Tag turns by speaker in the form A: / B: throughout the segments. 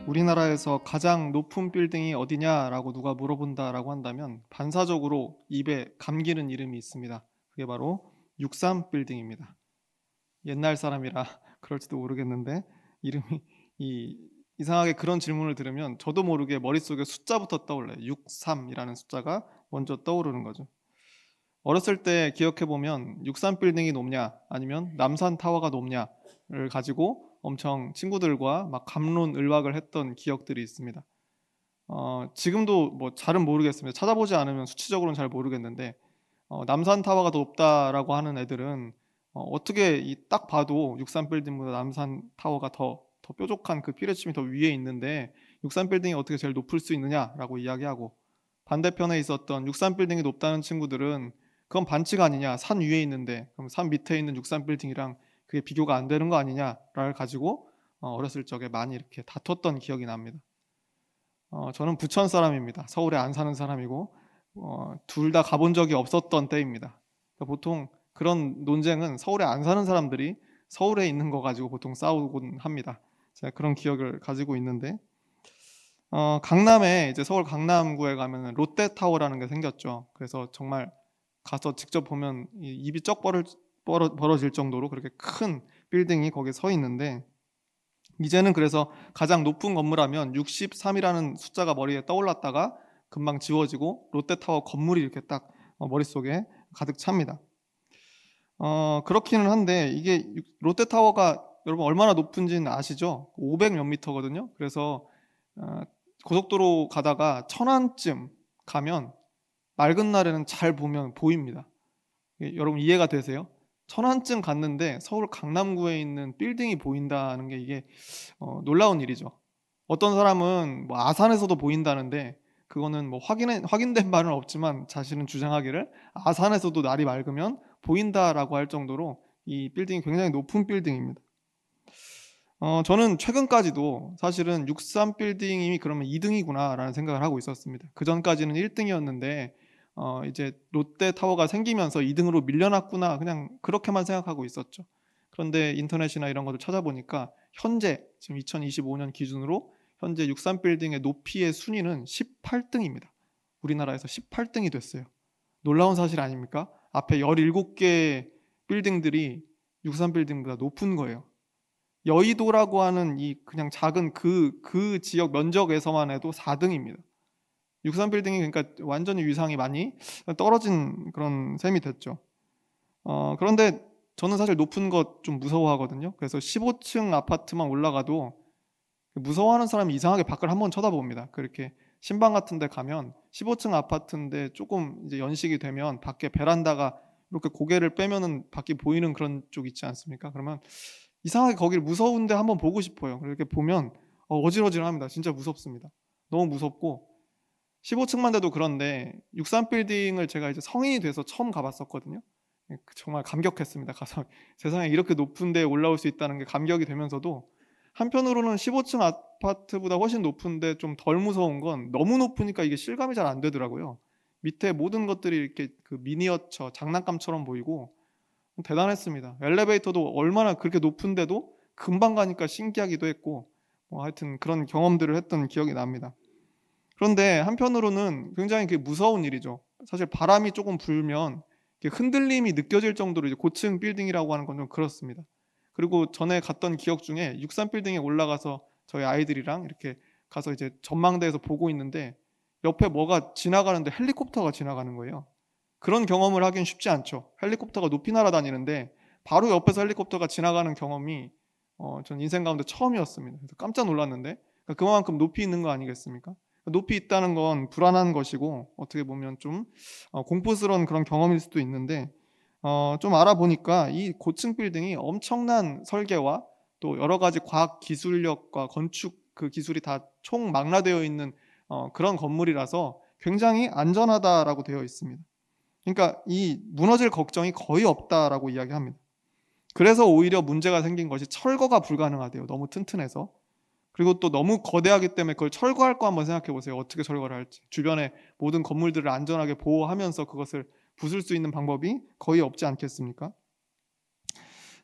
A: 우리나라에서 가장 높은 빌딩이 어디냐라고 누가 물어본다라고 한다면 반사적으로 입에 감기는 이름이 있습니다. 그게 바로 63 빌딩입니다. 옛날 사람이라 그럴지도 모르겠는데 이름이 이 이상하게 그런 질문을 들으면 저도 모르게 머릿속에 숫자부터 떠올라요. 63이라는 숫자가 먼저 떠오르는 거죠. 어렸을 때 기억해 보면 63 빌딩이 높냐 아니면 남산 타워가 높냐를 가지고 엄청 친구들과 막 갑론을박을 했던 기억들이 있습니다. 지금도 뭐 잘은 모르겠습니다. 찾아보지 않으면 수치적으로는 잘 모르겠는데 남산 타워가 더 높다라고 하는 애들은 어떻게 이 딱 봐도 63 빌딩보다 남산 타워가 더 뾰족한 그 피레침이 더 위에 있는데 63 빌딩이 어떻게 제일 높을 수 있느냐라고 이야기하고, 반대편에 있었던 63 빌딩이 높다는 친구들은 그건 반칙 아니냐, 산 위에 있는데 그럼 산 밑에 있는 63 빌딩이랑 그게 비교가 안 되는 거 아니냐를 가지고 어렸을 적에 많이 이렇게 다퉜던 기억이 납니다. 저는 부천 사람입니다. 서울에 안 사는 사람이고 둘 다 가본 적이 없었던 때입니다. 그러니까 보통 그런 논쟁은 서울에 안 사는 사람들이 서울에 있는 거 가지고 보통 싸우곤 합니다. 제가 그런 기억을 가지고 있는데, 강남에 이제 서울 강남구에 가면은 롯데타워라는 게 생겼죠. 그래서 정말 가서 직접 보면 입이 쩍 벌어질 정도로 그렇게 큰 빌딩이 거기에 서 있는데, 이제는 그래서 가장 높은 건물하면 63이라는 숫자가 머리에 떠올랐다가 금방 지워지고 롯데타워 건물이 이렇게 딱 머릿속에 가득 찹니다. 그렇기는 한데 이게 롯데타워가 여러분 얼마나 높은지는 아시죠? 500 몇 미터거든요. 그래서 어, 고속도로 가다가 천안쯤 가면 맑은 날에는 잘 보면 보입니다. 여러분 이해가 되세요? 천안쯤 갔는데 서울 강남구에 있는 빌딩이 보인다는 게 이게 놀라운 일이죠. 어떤 사람은 뭐 아산에서도 보인다는데 그거는 뭐 확인된 바는 없지만 자신은 주장하기를 아산에서도 날이 맑으면 보인다라고 할 정도로 이 빌딩이 굉장히 높은 빌딩입니다. 저는 최근까지도 사실은 63 빌딩이 그러면 2등이구나라는 생각을 하고 있었습니다. 그전까지는 1등이었는데 이제 롯데타워가 생기면서 2등으로 밀려났구나, 그냥 그렇게만 생각하고 있었죠. 그런데 인터넷이나 이런 것을 찾아보니까 현재 지금 2025년 기준으로 현재 63 빌딩의 높이의 순위는 18등입니다. 우리나라에서 18등이 됐어요. 놀라운 사실 아닙니까? 앞에 17개 빌딩들이 63 빌딩보다 높은 거예요. 여의도라고 하는 이 그냥 작은 그 지역 면적에서만 해도 4등입니다. 63 빌딩이 그러니까 완전히 위상이 많이 떨어진 그런 셈이 됐죠. 그런데 저는 사실 높은 것 좀 무서워하거든요. 그래서 15층 아파트만 올라가도 무서워하는 사람이 이상하게 밖을 한번 쳐다봅니다. 그렇게 신방 같은 데 가면 15층 아파트인데 조금 이제 연식이 되면 밖에 베란다가 이렇게 고개를 빼면은 밖이 보이는 그런 쪽 있지 않습니까? 그러면 이상하게 거기를 무서운데 한번 보고 싶어요. 이렇게 보면 어질어질합니다. 진짜 무섭습니다. 너무 무섭고 15층만 돼도 그런데 63 빌딩을 제가 이제 성인이 돼서 처음 가봤었거든요. 정말 감격했습니다. 가서 세상에 이렇게 높은 데 올라올 수 있다는 게 감격이 되면서도 한편으로는 15층 아파트보다 훨씬 높은데 좀 덜 무서운 건 너무 높으니까 이게 실감이 잘 안 되더라고요. 밑에 모든 것들이 이렇게 그 미니어처 장난감처럼 보이고 대단했습니다. 엘리베이터도 얼마나 그렇게 높은데도 금방 가니까 신기하기도 했고, 뭐 하여튼 그런 경험들을 했던 기억이 납니다. 그런데 한편으로는 굉장히 그게 무서운 일이죠. 사실 바람이 조금 불면 흔들림이 느껴질 정도로 이제 고층 빌딩이라고 하는 건 좀 그렇습니다. 그리고 전에 갔던 기억 중에 63 빌딩에 올라가서 저희 아이들이랑 이렇게 가서 이제 전망대에서 보고 있는데 옆에 뭐가 지나가는데 헬리콥터가 지나가는 거예요. 그런 경험을 하긴 쉽지 않죠. 헬리콥터가 높이 날아다니는데 바로 옆에서 헬리콥터가 지나가는 경험이 전 인생 가운데 처음이었습니다. 그래서 깜짝 놀랐는데 그만큼 높이 있는 거 아니겠습니까? 높이 있다는 건 불안한 것이고 어떻게 보면 좀 공포스러운 그런 경험일 수도 있는데, 좀 알아보니까 이 고층 빌딩이 엄청난 설계와 또 여러 가지 과학 기술력과 건축 그 기술이 다 총망라되어 있는 그런 건물이라서 굉장히 안전하다라고 되어 있습니다. 그러니까 이 무너질 걱정이 거의 없다라고 이야기합니다. 그래서 오히려 문제가 생긴 것이 철거가 불가능하대요. 너무 튼튼해서. 그리고 또 너무 거대하기 때문에 그걸 철거할 거 한번 생각해 보세요. 어떻게 철거를 할지. 주변에 모든 건물들을 안전하게 보호하면서 그것을 부술 수 있는 방법이 거의 없지 않겠습니까?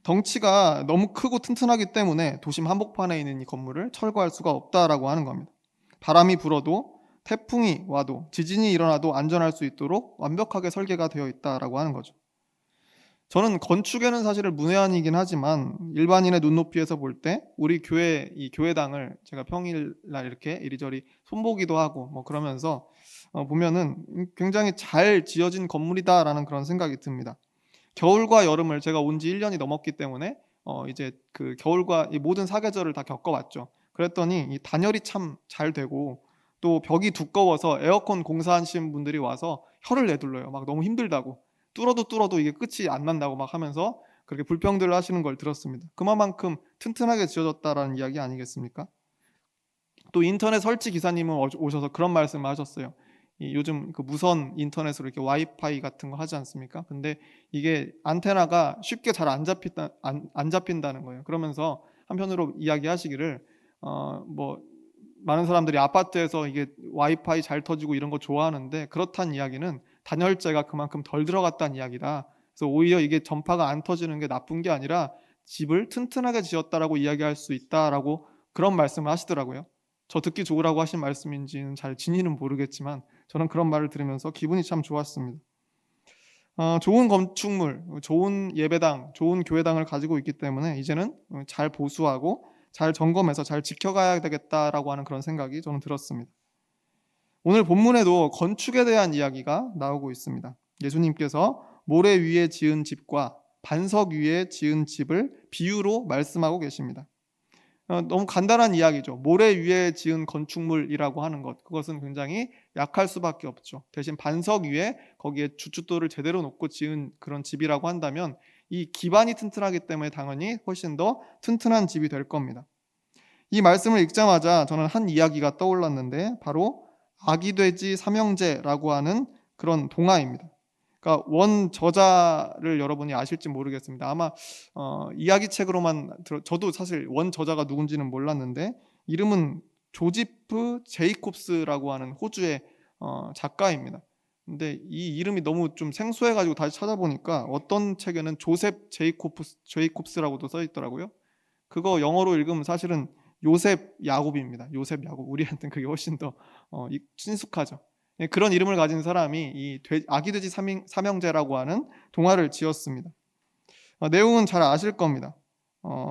A: 덩치가 너무 크고 튼튼하기 때문에 도심 한복판에 있는 이 건물을 철거할 수가 없다라고 하는 겁니다. 바람이 불어도 태풍이 와도 지진이 일어나도 안전할 수 있도록 완벽하게 설계가 되어 있다라고 하는 거죠. 저는 건축에는 사실 문외한이긴 하지만 일반인의 눈높이에서 볼 때 우리 교회 이 교회당을 제가 평일날 이렇게 이리저리 손보기도 하고 뭐 그러면서 보면은 굉장히 잘 지어진 건물이다라는 그런 생각이 듭니다. 겨울과 여름을 제가 온 지 1년이 넘었기 때문에 이제 그 겨울과 이 모든 사계절을 다 겪어봤죠. 그랬더니 이 단열이 참 잘 되고 또 벽이 두꺼워서 에어컨 공사하시는 분들이 와서 혀를 내둘러요. 막 너무 힘들다고. 뚫어도 이게 끝이 안 난다고 막 하면서 그렇게 불평들을 하시는 걸 들었습니다. 그만큼 튼튼하게 지어졌다라는 이야기 아니겠습니까? 또 인터넷 설치 기사님은 오셔서 그런 말씀을 하셨어요. 요즘 그 무선 인터넷으로 이렇게 와이파이 같은 거 하지 않습니까? 근데 이게 안테나가 쉽게 잘 안 잡힌다는 거예요. 그러면서 한편으로 이야기하시기를 뭐 많은 사람들이 아파트에서 이게 와이파이 잘 터지고 이런 거 좋아하는데 그렇다는 이야기는 단열재가 그만큼 덜 들어갔다는 이야기다. 그래서 오히려 이게 전파가 안 터지는 게 나쁜 게 아니라 집을 튼튼하게 지었다라고 이야기할 수 있다라고 그런 말씀을 하시더라고요. 저 듣기 좋으라고 하신 말씀인지는 잘 진위는 모르겠지만 저는 그런 말을 들으면서 기분이 참 좋았습니다. 좋은 건축물, 좋은 예배당, 좋은 교회당을 가지고 있기 때문에 이제는 잘 보수하고 잘 점검해서 잘 지켜가야 되겠다라고 하는 그런 생각이 저는 들었습니다. 오늘 본문에도 건축에 대한 이야기가 나오고 있습니다. 예수님께서 모래 위에 지은 집과 반석 위에 지은 집을 비유로 말씀하고 계십니다. 너무 간단한 이야기죠. 모래 위에 지은 건축물이라고 하는 것, 그것은 굉장히 약할 수밖에 없죠. 대신 반석 위에 거기에 주춧돌을 제대로 놓고 지은 그런 집이라고 한다면 이 기반이 튼튼하기 때문에 당연히 훨씬 더 튼튼한 집이 될 겁니다. 이 말씀을 읽자마자 저는 한 이야기가 떠올랐는데 바로 아기돼지 삼형제라고 하는 그런 동화입니다. 그러니까 원 저자를 여러분이 아실지 모르겠습니다. 아마 이야기책으로만 저도 사실 원 저자가 누군지는 몰랐는데 이름은 조지프 제이콥스라고 하는 호주의 작가입니다. 근데 이 이름이 너무 좀 생소해가지고 다시 찾아보니까 어떤 책에는 조셉 제이콥스라고도 써 있더라고요. 그거 영어로 읽으면 사실은 요셉 야곱입니다. 요셉 야곱. 우리한테는 그게 훨씬 더 친숙하죠. 예, 그런 이름을 가진 사람이 이 아기 돼지 삼형제라고 하는 동화를 지었습니다. 내용은 잘 아실 겁니다.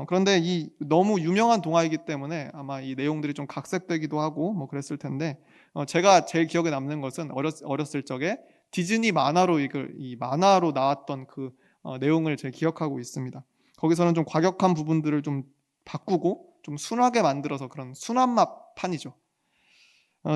A: 그런데 이 너무 유명한 동화이기 때문에 아마 이 내용들이 좀 각색되기도 하고 뭐 그랬을 텐데 제가 제일 기억에 남는 것은 어렸을 적에 디즈니 만화로 이 만화로 나왔던 그 내용을 제가 기억하고 있습니다. 거기서는 좀 과격한 부분들을 좀 바꾸고 좀 순하게 만들어서 그런 순한 맛 판이죠.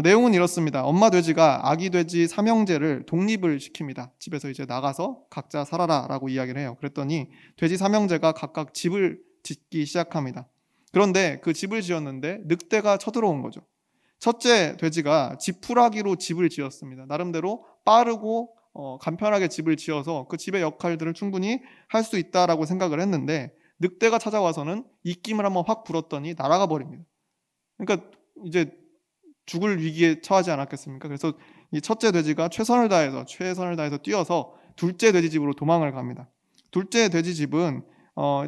A: 내용은 이렇습니다. 엄마 돼지가 아기 돼지 삼형제를 독립을 시킵니다. 집에서 이제 나가서 각자 살아라라고 이야기를 해요. 그랬더니 돼지 삼형제가 각각 집을 짓기 시작합니다. 그런데 그 집을 지었는데 늑대가 쳐들어온 거죠. 첫째 돼지가 지푸라기로 집을 지었습니다. 나름대로 빠르고 간편하게 집을 지어서 그 집의 역할들을 충분히 할 수 있다라고 생각을 했는데 늑대가 찾아와서는 입김을 한번 확 불었더니 날아가 버립니다. 그러니까 이제 죽을 위기에 처하지 않았겠습니까? 그래서 이 첫째 돼지가 최선을 다해서 뛰어서 둘째 돼지 집으로 도망을 갑니다. 둘째 돼지 집은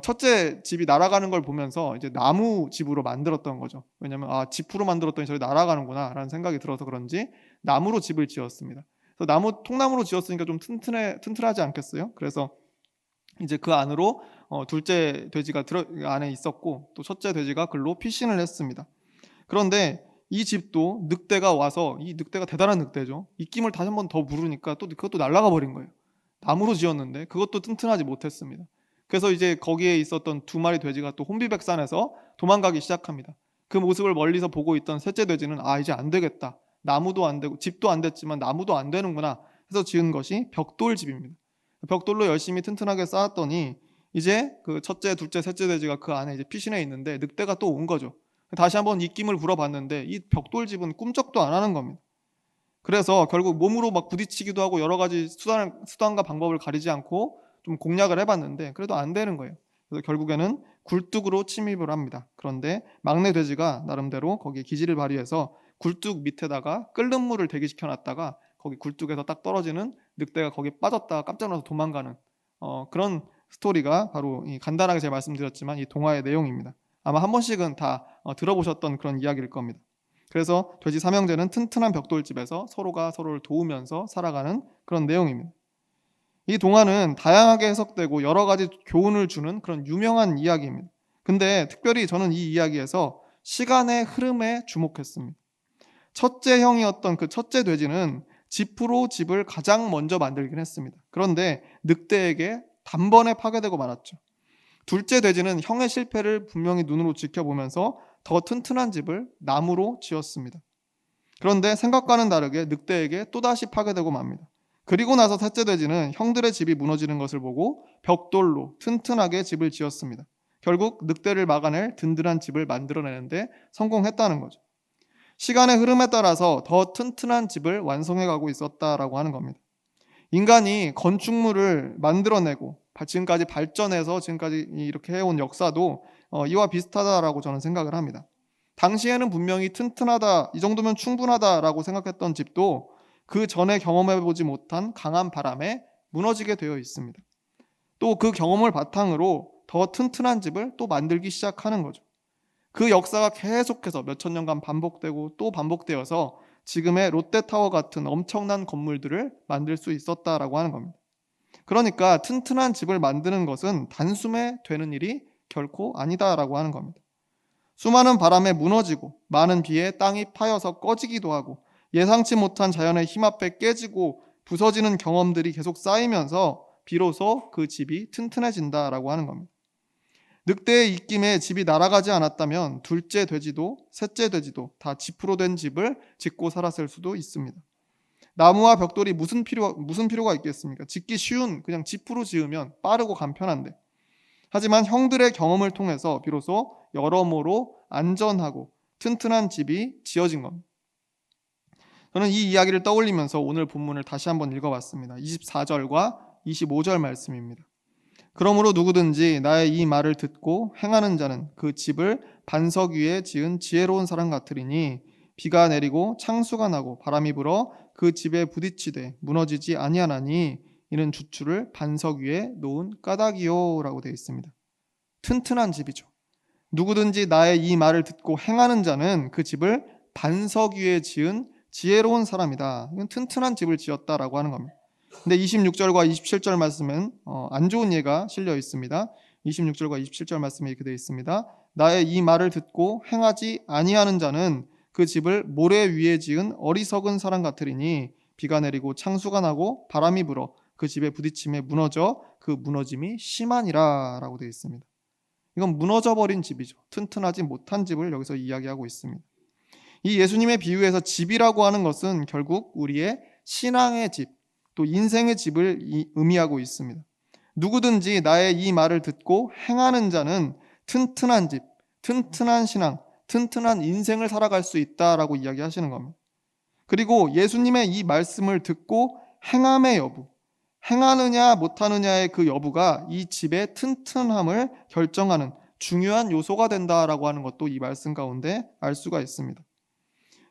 A: 첫째 집이 날아가는 걸 보면서 이제 나무 집으로 만들었던 거죠. 왜냐하면 지프로 만들었더니 저기 날아가는구나라는 생각이 들어서 그런지 나무로 집을 지었습니다. 그래서 통나무로 지었으니까 좀 튼튼하지 않겠어요? 그래서 이제 그 안으로 둘째 돼지가 안에 있었고 또 첫째 돼지가 글로 피신을 했습니다. 그런데 이 집도 늑대가 와서 이 늑대가 대단한 늑대죠. 입김을 다시 한 번 더 부르니까 또 그것도 날아가 버린 거예요. 나무로 지었는데 그것도 튼튼하지 못했습니다. 그래서 이제 거기에 있었던 두 마리 돼지가 또 혼비백산해서 도망가기 시작합니다. 그 모습을 멀리서 보고 있던 셋째 돼지는 이제 안 되겠다. 나무도 안 되고 집도 안 됐지만 나무도 안 되는구나 해서 지은 것이 벽돌집입니다. 벽돌로 열심히 튼튼하게 쌓았더니 이제 그 첫째, 둘째, 셋째 돼지가 그 안에 이제 피신해 있는데 늑대가 또 온 거죠. 다시 한번 입김을 불어봤는데 이 벽돌집은 꿈쩍도 안 하는 겁니다. 그래서 결국 몸으로 막 부딪히기도 하고 여러 가지 수단과 방법을 가리지 않고 좀 공략을 해봤는데 그래도 안 되는 거예요. 그래서 결국에는 굴뚝으로 침입을 합니다. 그런데 막내 돼지가 나름대로 거기에 기지를 발휘해서 굴뚝 밑에다가 끓는 물을 대기시켜 놨다가 거기 굴뚝에서 딱 떨어지는 늑대가 거기 빠졌다가 깜짝 놀라서 도망가는 그런 스토리가 바로 간단하게 제가 말씀드렸지만 이 동화의 내용입니다. 아마 한 번씩은 다 들어보셨던 그런 이야기일 겁니다. 그래서 돼지 삼형제는 튼튼한 벽돌집에서 서로가 서로를 도우면서 살아가는 그런 내용입니다. 이 동화는 다양하게 해석되고 여러 가지 교훈을 주는 그런 유명한 이야기입니다. 근데 특별히 저는 이 이야기에서 시간의 흐름에 주목했습니다. 첫째 형이었던 그 첫째 돼지는 집으로 집을 가장 먼저 만들긴 했습니다. 그런데 늑대에게 단번에 파괴되고 말았죠. 둘째 돼지는 형의 실패를 분명히 눈으로 지켜보면서 더 튼튼한 집을 나무로 지었습니다. 그런데 생각과는 다르게 늑대에게 또다시 파괴되고 맙니다. 그리고 나서 셋째 돼지는 형들의 집이 무너지는 것을 보고 벽돌로 튼튼하게 집을 지었습니다. 결국 늑대를 막아낼 든든한 집을 만들어내는데 성공했다는 거죠. 시간의 흐름에 따라서 더 튼튼한 집을 완성해가고 있었다라고 하는 겁니다. 인간이 건축물을 만들어내고 지금까지 발전해서 지금까지 이렇게 해온 역사도 이와 비슷하다라고 저는 생각을 합니다. 당시에는 분명히 튼튼하다, 이 정도면 충분하다라고 생각했던 집도 그 전에 경험해보지 못한 강한 바람에 무너지게 되어 있습니다. 또 그 경험을 바탕으로 더 튼튼한 집을 또 만들기 시작하는 거죠. 그 역사가 계속해서 몇천 년간 반복되고 또 반복되어서 지금의 롯데타워 같은 엄청난 건물들을 만들 수 있었다라고 하는 겁니다. 그러니까 튼튼한 집을 만드는 것은 단숨에 되는 일이 결코 아니다라고 하는 겁니다. 수많은 바람에 무너지고 많은 비에 땅이 파여서 꺼지기도 하고 예상치 못한 자연의 힘 앞에 깨지고 부서지는 경험들이 계속 쌓이면서 비로소 그 집이 튼튼해진다라고 하는 겁니다. 늑대의 입김에 집이 날아가지 않았다면 둘째 돼지도 셋째 돼지도 다 지프로 된 집을 짓고 살았을 수도 있습니다. 나무와 벽돌이 무슨 필요가 있겠습니까? 짓기 쉬운 그냥 지프로 지으면 빠르고 간편한데. 하지만 형들의 경험을 통해서 비로소 여러모로 안전하고 튼튼한 집이 지어진 겁니다. 저는 이 이야기를 떠올리면서 오늘 본문을 다시 한번 읽어봤습니다. 24절과 25절 말씀입니다. 그러므로 누구든지 나의 이 말을 듣고 행하는 자는 그 집을 반석 위에 지은 지혜로운 사람 같으리니 비가 내리고 창수가 나고 바람이 불어 그 집에 부딪히되 무너지지 아니하나니 이는 주추를 반석 위에 놓은 까닭이요 라고 되어 있습니다. 튼튼한 집이죠. 누구든지 나의 이 말을 듣고 행하는 자는 그 집을 반석 위에 지은 지혜로운 사람이다. 이건 튼튼한 집을 지었다라고 하는 겁니다. 근데 26절과 27절 말씀은 안 좋은 예가 실려 있습니다. 26절과 27절 말씀에 이렇게 되어 있습니다. 나의 이 말을 듣고 행하지 아니하는 자는 그 집을 모래 위에 지은 어리석은 사람 같으리니 비가 내리고 창수가 나고 바람이 불어 그 집에 부딪힘에 무너져 그 무너짐이 심하니라 라고 되어 있습니다. 이건 무너져버린 집이죠. 튼튼하지 못한 집을 여기서 이야기하고 있습니다. 이 예수님의 비유에서 집이라고 하는 것은 결국 우리의 신앙의 집, 또 인생의 집을 의미하고 있습니다. 누구든지 나의 이 말을 듣고 행하는 자는 튼튼한 집, 튼튼한 신앙, 튼튼한 인생을 살아갈 수 있다라고 이야기하시는 겁니다. 그리고 예수님의 이 말씀을 듣고 행함의 여부, 행하느냐 못하느냐의 그 여부가 이 집의 튼튼함을 결정하는 중요한 요소가 된다라고 하는 것도 이 말씀 가운데 알 수가 있습니다.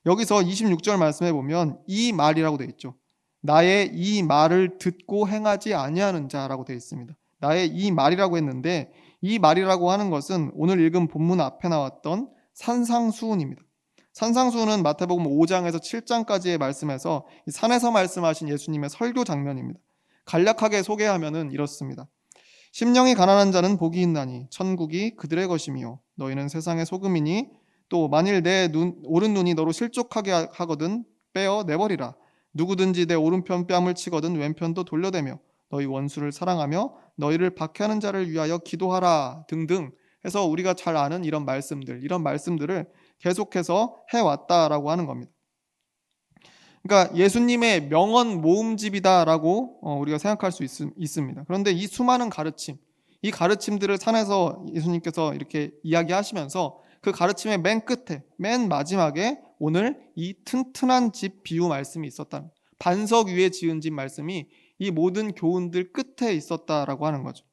A: 여기서 26절 말씀해 보면 이 말이라고 되어 있죠. 나의 이 말을 듣고 행하지 아니하는 자라고 되어 있습니다. 나의 이 말이라고 했는데 이 말이라고 하는 것은 오늘 읽은 본문 앞에 나왔던 산상수훈입니다. 산상수훈은 마태복음 5장에서 7장까지의 말씀에서 이 산에서 말씀하신 예수님의 설교 장면입니다. 간략하게 소개하면은 이렇습니다. 심령이 가난한 자는 복이 있나니 천국이 그들의 것이며 너희는 세상의 소금이니 또 만일 내 오른 눈이 너로 실족하게 하거든 빼어 내버리라. 누구든지 내 오른편 뺨을 치거든 왼편도 돌려대며 너희 원수를 사랑하며 너희를 박해하는 자를 위하여 기도하라 등등 해서 우리가 잘 아는 이런 말씀들을 계속해서 해왔다라고 하는 겁니다. 그러니까 예수님의 명언 모음집이다라고 우리가 생각할 수 있습니다. 그런데 이 수많은 가르침, 이 가르침들을 산에서 예수님께서 이렇게 이야기하시면서 그 가르침의 맨 끝에, 맨 마지막에 오늘 이 튼튼한 집 비유 말씀이 있었다. 반석 위에 지은 집 말씀이 이 모든 교훈들 끝에 있었다라고 하는 거죠.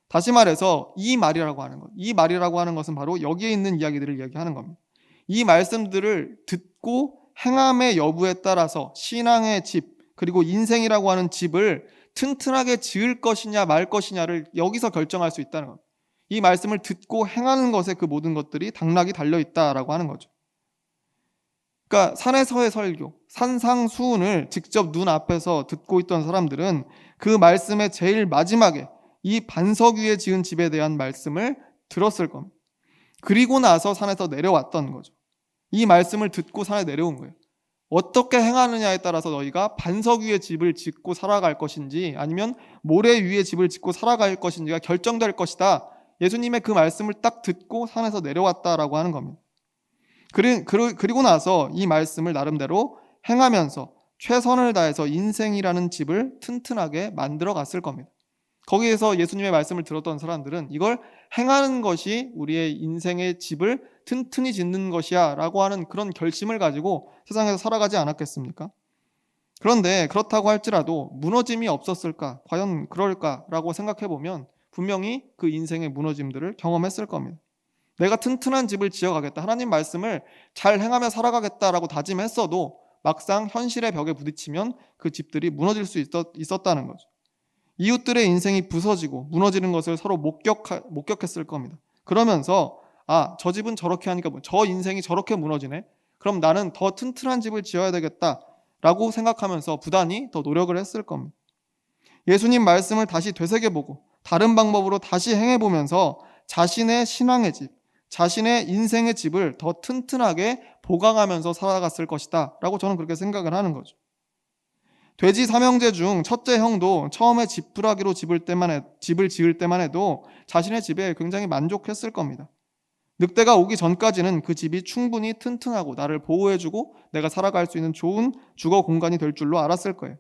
A: 다시 말해서 이 말이라고 하는 것은 바로 여기에 있는 이야기들을 이야기하는 겁니다. 이 말씀들을 듣고 행함의 여부에 따라서 신앙의 집, 그리고 인생이라고 하는 집을 튼튼하게 지을 것이냐 말 것이냐를 여기서 결정할 수 있다는 겁니다. 이 말씀을 듣고 행하는 것에 그 모든 것들이 당락이 달려있다라고 하는 거죠. 그러니까 산에서의 설교, 산상수훈을 직접 눈앞에서 듣고 있던 사람들은 그 말씀의 제일 마지막에 이 반석 위에 지은 집에 대한 말씀을 들었을 겁니다. 그리고 나서 산에서 내려왔던 거죠. 이 말씀을 듣고 산에 내려온 거예요. 어떻게 행하느냐에 따라서 너희가 반석 위에 집을 짓고 살아갈 것인지 아니면 모래 위에 집을 짓고 살아갈 것인지가 결정될 것이다. 예수님의 그 말씀을 딱 듣고 산에서 내려왔다라고 하는 겁니다. 그리고 나서 이 말씀을 나름대로 행하면서 최선을 다해서 인생이라는 집을 튼튼하게 만들어 갔을 겁니다. 거기에서 예수님의 말씀을 들었던 사람들은 이걸 행하는 것이 우리의 인생의 집을 튼튼히 짓는 것이야 라고 하는 그런 결심을 가지고 세상에서 살아가지 않았겠습니까? 그런데 그렇다고 할지라도 무너짐이 없었을까? 과연 그럴까라고 생각해 보면 분명히 그 인생의 무너짐들을 경험했을 겁니다. 내가 튼튼한 집을 지어가겠다, 하나님 말씀을 잘 행하며 살아가겠다라고 다짐했어도 막상 현실의 벽에 부딪히면 그 집들이 무너질 수 있었다는 거죠. 이웃들의 인생이 부서지고 무너지는 것을 서로 목격했을 겁니다. 그러면서 저 집은 저렇게 하니까 저 인생이 저렇게 무너지네. 그럼 나는 더 튼튼한 집을 지어야 되겠다라고 생각하면서 부단히 더 노력을 했을 겁니다. 예수님 말씀을 다시 되새겨보고 다른 방법으로 다시 행해보면서 자신의 신앙의 집, 자신의 인생의 집을 더 튼튼하게 보강하면서 살아갔을 것이다 라고 저는 그렇게 생각을 하는 거죠. 돼지 삼형제 중 첫째 형도 처음에 지푸라기로 집을 지을 때만 해도 자신의 집에 굉장히 만족했을 겁니다. 늑대가 오기 전까지는 그 집이 충분히 튼튼하고 나를 보호해주고 내가 살아갈 수 있는 좋은 주거 공간이 될 줄로 알았을 거예요.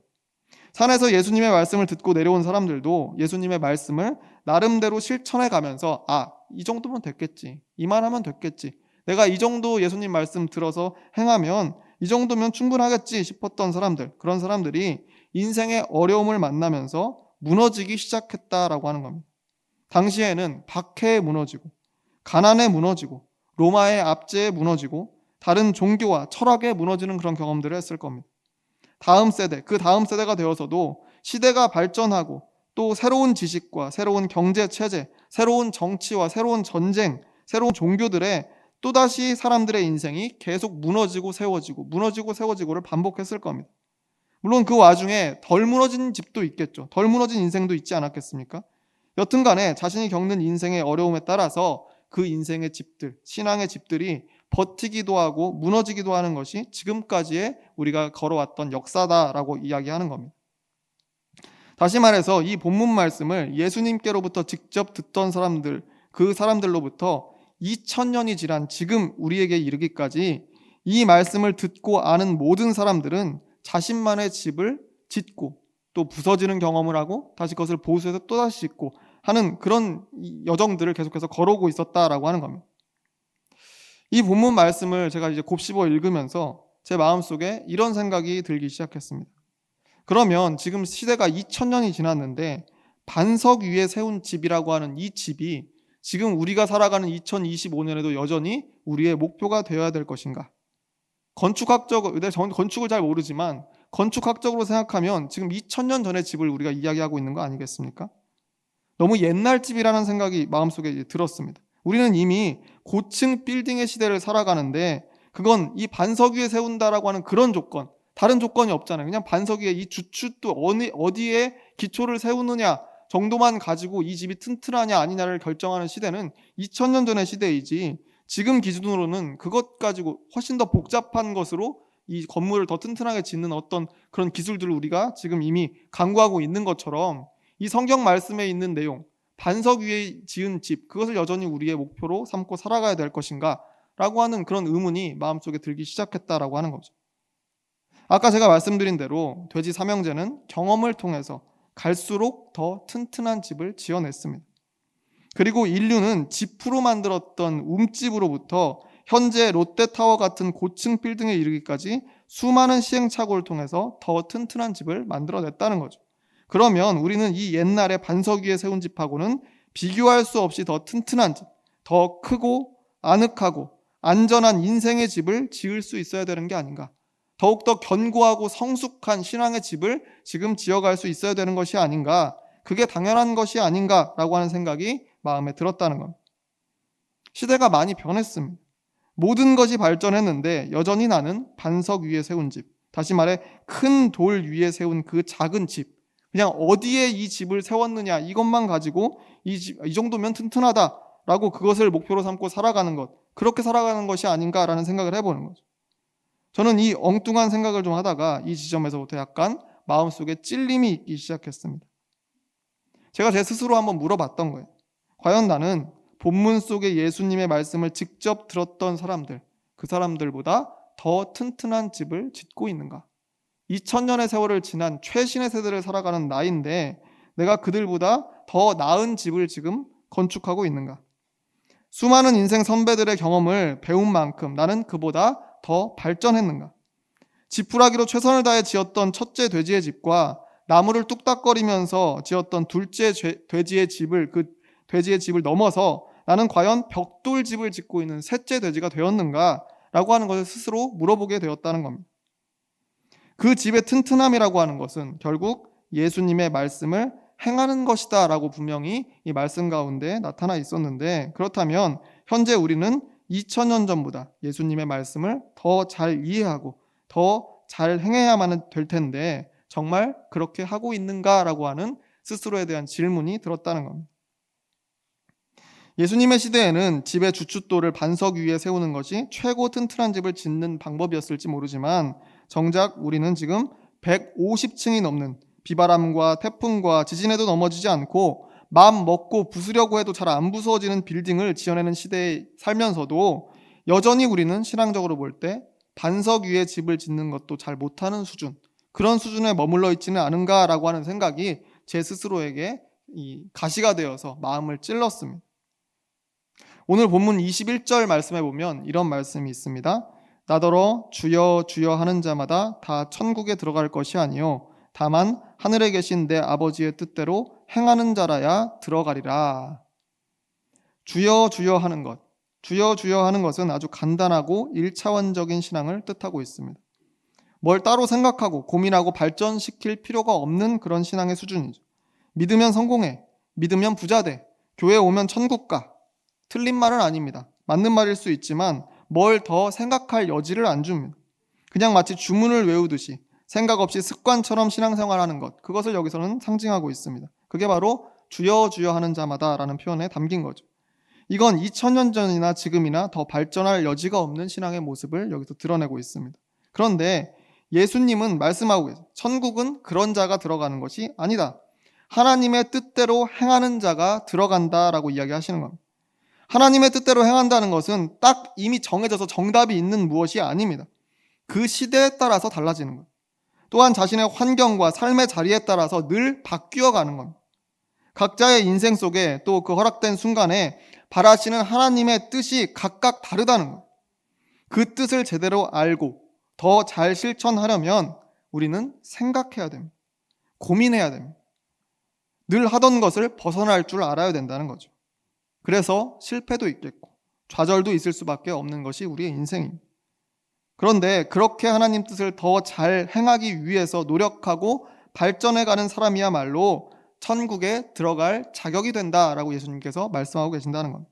A: 산에서 예수님의 말씀을 듣고 내려온 사람들도 예수님의 말씀을 나름대로 실천해 가면서 이 정도면 됐겠지, 이만하면 됐겠지, 내가 이 정도 예수님 말씀 들어서 행하면 이 정도면 충분하겠지 싶었던 사람들, 그런 사람들이 인생의 어려움을 만나면서 무너지기 시작했다라고 하는 겁니다. 당시에는 박해에 무너지고 가난에 무너지고 로마의 압제에 무너지고 다른 종교와 철학에 무너지는 그런 경험들을 했을 겁니다. 그 다음 세대가 되어서도 시대가 발전하고 또 새로운 지식과 새로운 경제 체제, 새로운 정치와 새로운 전쟁, 새로운 종교들에 또다시 사람들의 인생이 계속 무너지고 세워지고를 반복했을 겁니다. 물론 그 와중에 덜 무너진 집도 있겠죠. 덜 무너진 인생도 있지 않았겠습니까? 여튼 간에 자신이 겪는 인생의 어려움에 따라서 그 인생의 집들, 신앙의 집들이 버티기도 하고 무너지기도 하는 것이 지금까지의 우리가 걸어왔던 역사다라고 이야기하는 겁니다. 다시 말해서 이 본문 말씀을 예수님께로부터 직접 듣던 사람들, 그 사람들로부터 2000년이 지난 지금 우리에게 이르기까지 이 말씀을 듣고 아는 모든 사람들은 자신만의 집을 짓고 또 부서지는 경험을 하고 다시 그것을 보수해서 또다시 짓고 하는 그런 여정들을 계속해서 걸어오고 있었다라고 하는 겁니다. 이 본문 말씀을 제가 이제 곱씹어 읽으면서 제 마음속에 이런 생각이 들기 시작했습니다. 그러면 지금 시대가 2000년이 지났는데 반석 위에 세운 집이라고 하는 이 집이 지금 우리가 살아가는 2025년에도 여전히 우리의 목표가 되어야 될 것인가? 건축을 잘 모르지만 건축학적으로 생각하면 지금 2000년 전의 집을 우리가 이야기하고 있는 거 아니겠습니까? 너무 옛날 집이라는 생각이 마음속에 들었습니다. 우리는 이미 고층 빌딩의 시대를 살아가는데 그건 이 반석 위에 세운다라고 하는 그런 조건, 다른 조건이 없잖아요. 그냥 반석 위에 이 주춧도 어디에 기초를 세우느냐 정도만 가지고 이 집이 튼튼하냐 아니냐를 결정하는 시대는 2000년 전의 시대이지, 지금 기준으로는 그것 가지고 훨씬 더 복잡한 것으로 이 건물을 더 튼튼하게 짓는 어떤 그런 기술들을 우리가 지금 이미 강구하고 있는 것처럼 이 성경 말씀에 있는 내용, 반석 위에 지은 집, 그것을 여전히 우리의 목표로 삼고 살아가야 될 것인가 라고 하는 그런 의문이 마음속에 들기 시작했다라고 하는 거죠. 아까 제가 말씀드린 대로 돼지 삼형제는 경험을 통해서 갈수록 더 튼튼한 집을 지어냈습니다. 그리고 인류는 지프로 만들었던 움집으로부터 현재 롯데타워 같은 고층 빌딩에 이르기까지 수많은 시행착오를 통해서 더 튼튼한 집을 만들어냈다는 거죠. 그러면 우리는 이 옛날에 반석 위에 세운 집하고는 비교할 수 없이 더 튼튼한 집, 더 크고 아늑하고 안전한 인생의 집을 지을 수 있어야 되는 게 아닌가. 더욱더 견고하고 성숙한 신앙의 집을 지금 지어갈 수 있어야 되는 것이 아닌가, 그게 당연한 것이 아닌가라고 하는 생각이 마음에 들었다는 겁니다. 시대가 많이 변했습니다. 모든 것이 발전했는데 여전히 나는 반석 위에 세운 집, 다시 말해 큰 돌 위에 세운 그 작은 집, 그냥 어디에 이 집을 세웠느냐 이것만 가지고 이 정도면 튼튼하다라고 그것을 목표로 삼고 살아가는 것, 그렇게 살아가는 것이 아닌가라는 생각을 해보는 거죠. 저는 이 엉뚱한 생각을 좀 하다가 이 지점에서부터 약간 마음속에 찔림이 있기 시작했습니다. 제가 제 스스로 한번 물어봤던 거예요. 과연 나는 본문 속의 예수님의 말씀을 직접 들었던 사람들, 그 사람들보다 더 튼튼한 집을 짓고 있는가? 2000년의 세월을 지난 최신의 세대를 살아가는 나인데 내가 그들보다 더 나은 집을 지금 건축하고 있는가? 수많은 인생 선배들의 경험을 배운 만큼 나는 그보다 더 발전했는가? 지푸라기로 최선을 다해 지었던 첫째 돼지의 집과 나무를 뚝딱거리면서 지었던 둘째 돼지의 집을, 그 돼지의 집을 넘어서 나는 과연 벽돌 집을 짓고 있는 셋째 돼지가 되었는가? 라고 하는 것을 스스로 물어보게 되었다는 겁니다. 그 집의 튼튼함이라고 하는 것은 결국 예수님의 말씀을 행하는 것이다 라고 분명히 이 말씀 가운데 나타나 있었는데, 그렇다면 현재 우리는 2000년 전보다 예수님의 말씀을 더 잘 이해하고 더 잘 행해야만 될 텐데 정말 그렇게 하고 있는가라고 하는 스스로에 대한 질문이 들었다는 겁니다. 예수님의 시대에는 집의 주춧돌을 반석 위에 세우는 것이 최고 튼튼한 집을 짓는 방법이었을지 모르지만 정작 우리는 지금 150층이 넘는 비바람과 태풍과 지진에도 넘어지지 않고 마음 먹고 부수려고 해도 잘 안 부서지는 빌딩을 지어내는 시대에 살면서도 여전히 우리는 신앙적으로 볼 때 반석 위에 집을 짓는 것도 잘 못하는 수준, 그런 수준에 머물러 있지는 않은가라고 하는 생각이 제 스스로에게 이 가시가 되어서 마음을 찔렀습니다. 오늘 본문 21절 말씀에 보면 이런 말씀이 있습니다. 나더러 주여 주여 하는 자마다 다 천국에 들어갈 것이 아니요 다만 하늘에 계신 내 아버지의 뜻대로 행하는 자라야 들어가리라. 주여 주여 하는 것, 주여 주여 하는 것은 아주 간단하고 1차원적인 신앙을 뜻하고 있습니다. 뭘 따로 생각하고 고민하고 발전시킬 필요가 없는 그런 신앙의 수준이죠. 믿으면 성공해, 믿으면 부자 돼, 교회 오면 천국 가. 틀린 말은 아닙니다. 맞는 말일 수 있지만 뭘 더 생각할 여지를 안 줍니다. 그냥 마치 주문을 외우듯이 생각 없이 습관처럼 신앙생활하는 것, 그것을 여기서는 상징하고 있습니다. 그게 바로 주여 주여 하는 자마다라는 표현에 담긴 거죠. 이건 2000년 전이나 지금이나 더 발전할 여지가 없는 신앙의 모습을 여기서 드러내고 있습니다. 그런데 예수님은 말씀하고 계세요. 천국은 그런 자가 들어가는 것이 아니다. 하나님의 뜻대로 행하는 자가 들어간다라고 이야기하시는 겁니다. 하나님의 뜻대로 행한다는 것은 딱 이미 정해져서 정답이 있는 무엇이 아닙니다. 그 시대에 따라서 달라지는 것. 또한 자신의 환경과 삶의 자리에 따라서 늘 바뀌어 가는 겁니다. 각자의 인생 속에 또 그 허락된 순간에 바라시는 하나님의 뜻이 각각 다르다는 것. 그 뜻을 제대로 알고 더 잘 실천하려면 우리는 생각해야 됩니다. 고민해야 됩니다. 늘 하던 것을 벗어날 줄 알아야 된다는 거죠. 그래서 실패도 있겠고 좌절도 있을 수밖에 없는 것이 우리의 인생입니다. 그런데 그렇게 하나님 뜻을 더 잘 행하기 위해서 노력하고 발전해가는 사람이야말로 천국에 들어갈 자격이 된다라고 예수님께서 말씀하고 계신다는 겁니다.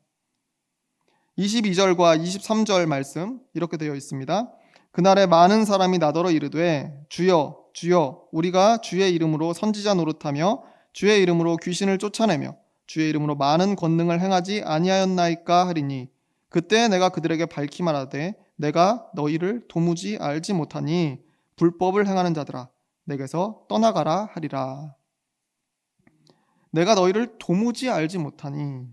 A: 22절과 23절 말씀 이렇게 되어 있습니다. 그날에 많은 사람이 나더러 이르되 주여 주여 우리가 주의 이름으로 선지자 노릇하며 주의 이름으로 귀신을 쫓아내며 주의 이름으로 많은 권능을 행하지 아니하였나이까 하리니 그때 내가 그들에게 밝히 말하되 내가 너희를 도무지 알지 못하니 불법을 행하는 자들아 내게서 떠나가라 하리라. 내가 너희를 도무지 알지 못하니,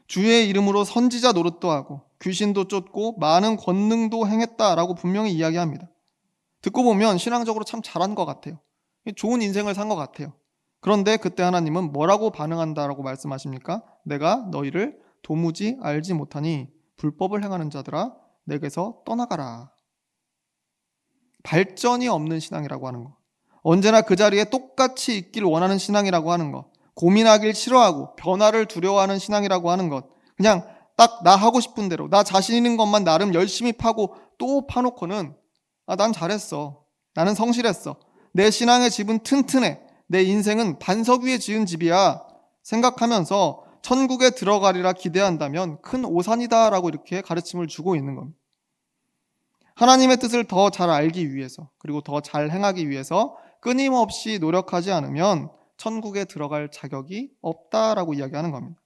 A: 주의 이름으로 선지자 노릇도 하고 귀신도 쫓고 많은 권능도 행했다라고 분명히 이야기합니다. 듣고 보면 신앙적으로 참 잘한 것 같아요. 좋은 인생을 산 것 같아요. 그런데 그때 하나님은 뭐라고 반응한다라고 말씀하십니까? 내가 너희를 도무지 알지 못하니 불법을 행하는 자들아 내게서 떠나가라. 발전이 없는 신앙이라고 하는 것, 언제나 그 자리에 똑같이 있길 원하는 신앙이라고 하는 것, 고민하길 싫어하고 변화를 두려워하는 신앙이라고 하는 것, 그냥 딱 나 하고 싶은 대로 나 자신 있는 것만 나름 열심히 파고 또 파놓고는 난 잘했어. 나는 성실했어. 내 신앙의 집은 튼튼해. 내 인생은 반석 위에 지은 집이야. 생각하면서 천국에 들어가리라 기대한다면 큰 오산이다라고 이렇게 가르침을 주고 있는 겁니다. 하나님의 뜻을 더 잘 알기 위해서, 그리고 더 잘 행하기 위해서 끊임없이 노력하지 않으면 천국에 들어갈 자격이 없다라고 이야기하는 겁니다.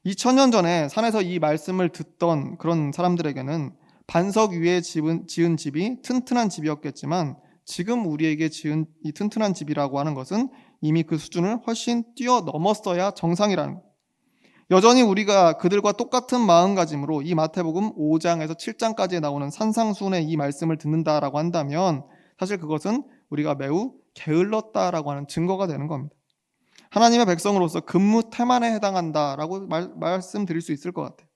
A: 2000년 전에 산에서 이 말씀을 듣던 그런 사람들에게는 반석 위에 지은 집이 튼튼한 집이었겠지만, 지금 우리에게 지은 이 튼튼한 집이라고 하는 것은 이미 그 수준을 훨씬 뛰어넘었어야 정상이라는 거예요. 여전히 우리가 그들과 똑같은 마음가짐으로 이 마태복음 5장에서 7장까지에 나오는 산상수훈의 이 말씀을 듣는다라고 한다면, 사실 그것은 우리가 매우 게을렀다라고 하는 증거가 되는 겁니다. 하나님의 백성으로서 근무 태만에 해당한다라고 말씀드릴 수 있을 것 같아요.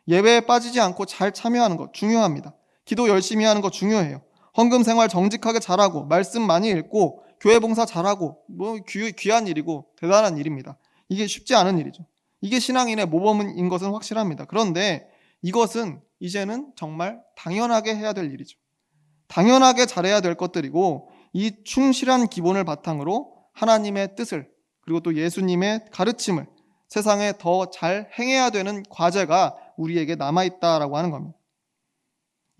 A: 예배에 빠지지 않고 잘 참여하는 것 중요합니다. 기도 열심히 하는 것 중요해요. 헌금 생활 정직하게 잘하고, 말씀 많이 읽고, 교회 봉사 잘하고, 귀한 일이고 대단한 일입니다. 이게 쉽지 않은 일이죠. 이게 신앙인의 모범인 것은 확실합니다. 그런데 이것은 이제는 정말 당연하게 해야 될 일이죠. 당연하게 잘해야 될 것들이고, 이 충실한 기본을 바탕으로 하나님의 뜻을, 그리고 또 예수님의 가르침을 세상에 더 잘 행해야 되는 과제가 우리에게 남아있다라고 하는 겁니다.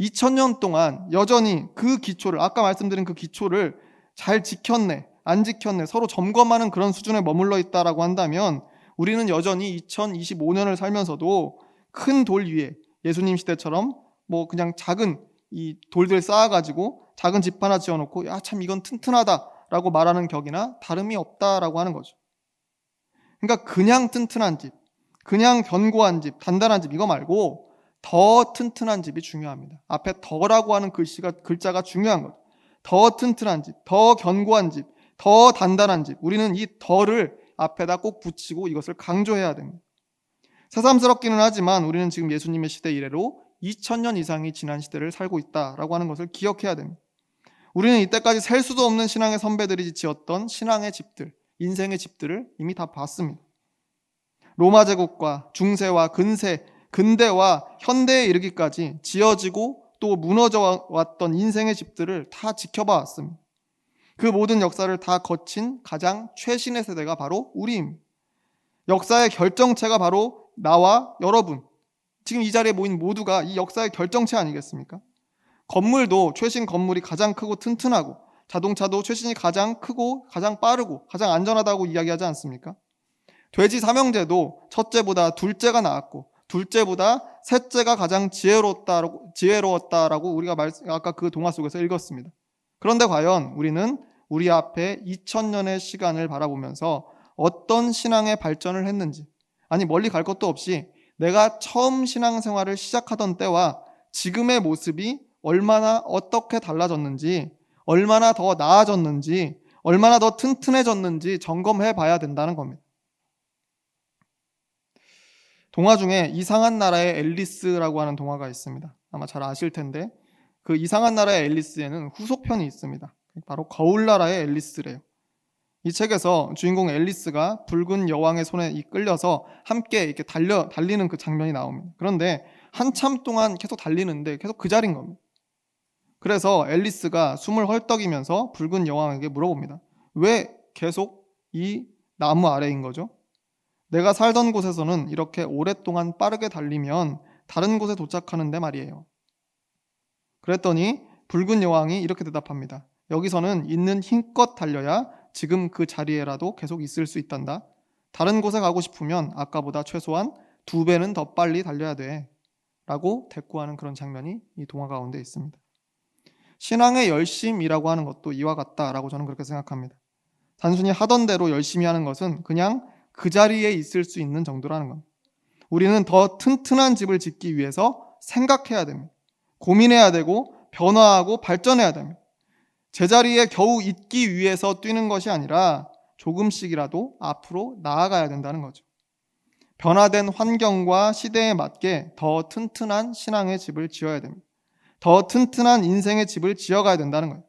A: 2000년 동안 여전히 그 기초를, 아까 말씀드린 그 기초를 잘 지켰네, 안 지켰네, 서로 점검하는 그런 수준에 머물러 있다라고 한다면, 우리는 여전히 2025년을 살면서도 큰 돌 위에 예수님 시대처럼 그냥 작은 이 돌들 쌓아가지고 작은 집 하나 지어놓고 야 참 이건 튼튼하다라고 말하는 격이나 다름이 없다라고 하는 거죠. 그러니까 그냥 튼튼한 집, 그냥 견고한 집, 단단한 집 이거 말고 더 튼튼한 집이 중요합니다. 앞에 더라고 하는 글자가 중요한 거죠. 더 튼튼한 집, 더 견고한 집, 더 단단한 집. 우리는 이 더를 앞에다 꼭 붙이고 이것을 강조해야 됩니다. 새삼스럽기는 하지만 우리는 지금 예수님의 시대 이래로 2000년 이상이 지난 시대를 살고 있다라고 하는 것을 기억해야 됩니다. 우리는 이때까지 셀 수도 없는 신앙의 선배들이 지었던 신앙의 집들, 인생의 집들을 이미 다 봤습니다. 로마 제국과 중세와 근대와 현대에 이르기까지 지어지고 또 무너져 왔던 인생의 집들을 다 지켜봐 왔습니다. 그 모든 역사를 다 거친 가장 최신의 세대가 바로 우리입니다. 역사의 결정체가 바로 나와 여러분, 지금 이 자리에 모인 모두가 이 역사의 결정체 아니겠습니까? 건물도 최신 건물이 가장 크고 튼튼하고, 자동차도 최신이 가장 크고 가장 빠르고 가장 안전하다고 이야기하지 않습니까? 돼지 삼형제도 첫째보다 둘째가 나았고, 둘째보다 셋째가 가장 지혜로웠다라고 우리가 아까 그 동화 속에서 읽었습니다. 그런데 과연 우리는 우리 앞에 2000년의 시간을 바라보면서 어떤 신앙의 발전을 했는지, 아니 멀리 갈 것도 없이 내가 처음 신앙생활을 시작하던 때와 지금의 모습이 얼마나 어떻게 달라졌는지, 얼마나 더 나아졌는지, 얼마나 더 튼튼해졌는지 점검해 봐야 된다는 겁니다. 동화 중에 이상한 나라의 앨리스라고 하는 동화가 있습니다. 아마 잘 아실 텐데, 그 이상한 나라의 앨리스에는 후속편이 있습니다. 바로 거울나라의 앨리스래요. 이 책에서 주인공 앨리스가 붉은 여왕의 손에 끌려서 함께 이렇게 달리는 그 장면이 나옵니다. 그런데 한참 동안 계속 달리는데 계속 그 자리인 겁니다. 그래서 앨리스가 숨을 헐떡이면서 붉은 여왕에게 물어봅니다. 왜 계속 이 나무 아래인 거죠? 내가 살던 곳에서는 이렇게 오랫동안 빠르게 달리면 다른 곳에 도착하는데 말이에요. 그랬더니 붉은 여왕이 이렇게 대답합니다. 여기서는 있는 힘껏 달려야 지금 그 자리에라도 계속 있을 수 있단다. 다른 곳에 가고 싶으면 아까보다 최소한 2배는 더 빨리 달려야 돼. 라고 대꾸하는 그런 장면이 이 동화 가운데 있습니다. 신앙의 열심이라고 하는 것도 이와 같다라고 저는 그렇게 생각합니다. 단순히 하던 대로 열심히 하는 것은 그냥 그 자리에 있을 수 있는 정도라는 겁니다. 우리는 더 튼튼한 집을 짓기 위해서 생각해야 됩니다. 고민해야 되고 변화하고 발전해야 됩니다. 제자리에 겨우 있기 위해서 뛰는 것이 아니라 조금씩이라도 앞으로 나아가야 된다는 거죠. 변화된 환경과 시대에 맞게 더 튼튼한 신앙의 집을 지어야 됩니다. 더 튼튼한 인생의 집을 지어가야 된다는 거예요.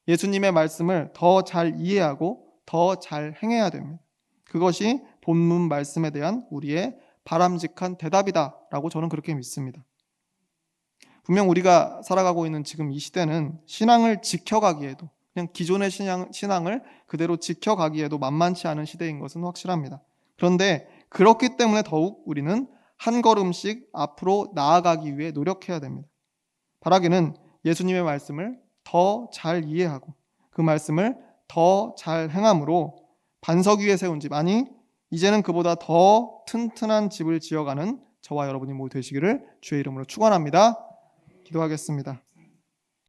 A: 예수님의 말씀을 더 잘 이해하고 더 잘 행해야 됩니다. 그것이 본문 말씀에 대한 우리의 바람직한 대답이다라고 저는 그렇게 믿습니다. 분명 우리가 살아가고 있는 지금 이 시대는 신앙을 지켜가기에도, 그냥 기존의 신앙을 그대로 지켜가기에도 만만치 않은 시대인 것은 확실합니다. 그런데 그렇기 때문에 더욱 우리는 한 걸음씩 앞으로 나아가기 위해 노력해야 됩니다. 바라기는 예수님의 말씀을 더 잘 이해하고 그 말씀을 더 잘 행함으로 반석 위에 세운 집, 아니 이제는 그보다 더 튼튼한 집을 지어가는 저와 여러분이 모두 되시기를 주의 이름으로 축원합니다. 기도하겠습니다.